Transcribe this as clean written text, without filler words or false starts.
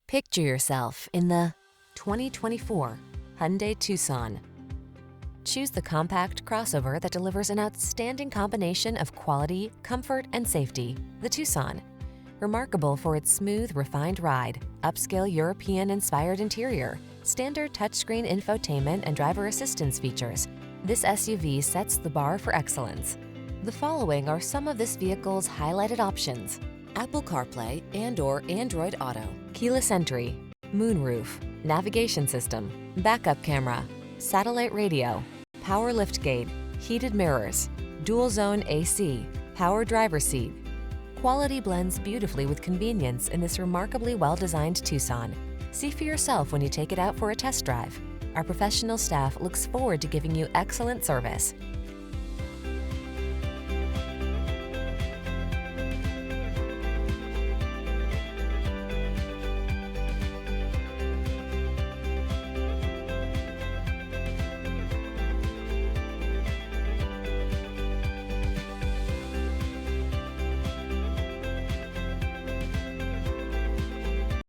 Picture yourself in the 2024 Hyundai Tucson. Choose the compact crossover that delivers an outstanding combination of quality, comfort, and safety. The Tucson. Remarkable for its smooth, refined ride, upscale European-inspired interior, standard touchscreen infotainment and driver assistance features, this SUV sets the bar for excellence. The following are some of this vehicle's highlighted options: Apple CarPlay and/or Android Auto, keyless entry, moonroof, navigation system, backup camera, satellite radio, power liftgate, heated mirrors, dual zone AC, power driver seat. Quality blends beautifully with convenience in this remarkably well-designed Tucson. See for yourself when you take it out for a test drive. Our professional staff looks forward to giving you excellent service.